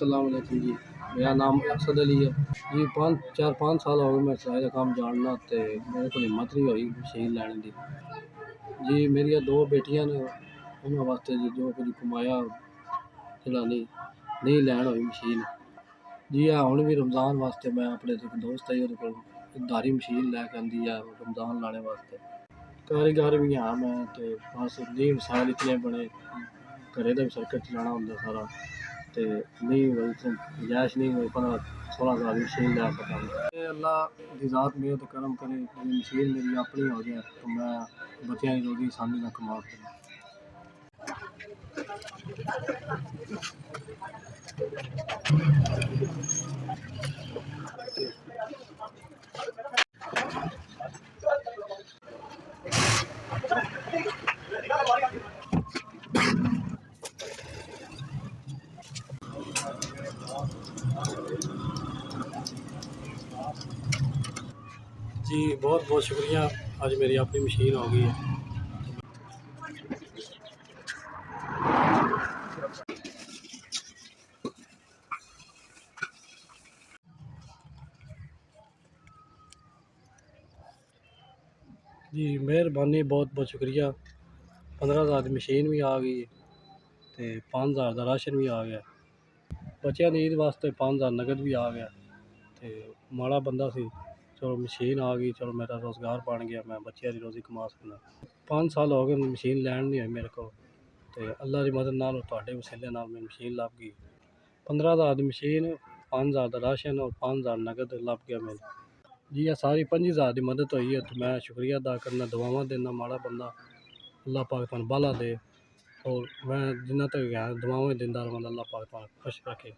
अस्सलाम वालेकुम जी। मेरा नाम असद अली है जी। 5 साल हो गए मैं सिलाई का काम जानना ते मेरे को हिम्मत नहीं हुई मशीन लैने दी जी। मेरी दो बेटियां ने उन्होंने वास्ते जी जो कुछ कमाया चलानी नहीं लैन हुई मशीन जी। हुण भी रमज़ान वास्ते मैं अपने एक दोस्त है उहदे कोल धारी मशीन लैके आंदी है रमज़ान लाने वास्ते। कारीगर भी हाँ मैं ते बस नहीं वसायल इतने बने घरे दा भी सर्कट चलाना होंदा सारा ते नहीं गुंजाइश नहीं हुई 15-16 हज़ार मशीन लै सकां। अल्लाह दी ज़ात मेरे ते करम करे मशीन मेरी अपनी हो जाए तो मैं बच्चों की रोज़ी आसानी नाल कमा सकूं। जी बहुत बहुत शुक्रिया। आज मेरी अपनी मशीन हो गई है। जी मेहरबानी बहुत बहुत शुक्रिया। 15,000 की मशीन भी आ गई तो 5,000 का राशन भी आ गया। बच्चों की ईद वास्ते 5,000 नगद भी आ गया। तो माड़ा बंदा सी चलो मशीन आ गई, चलो मेरा रोज़गार बन गया, मैं बच्चों की रोज़ी कमा सकना। 5 साल हो गए मशीन लैन नहीं हुई मेरे को तो अल्लाह की मदद नाल तुहाडे वसीले नाल मैं मशीन लभ गई। 15,000 की मशीन, 5,000 का राशन और 5,000 नगद लभ गया मेरे जी। ये सारी 25,000 की मदद हुई है तो मैं शुक्रिया अदा करना, दुआवां देना। माड़ा बंदा अल्लाह पाक तुहानू बाला दे और मैं जिन्ना तक दुआवां दिंदा रवां, अल्लाह पाक तुहानू खुश रखे।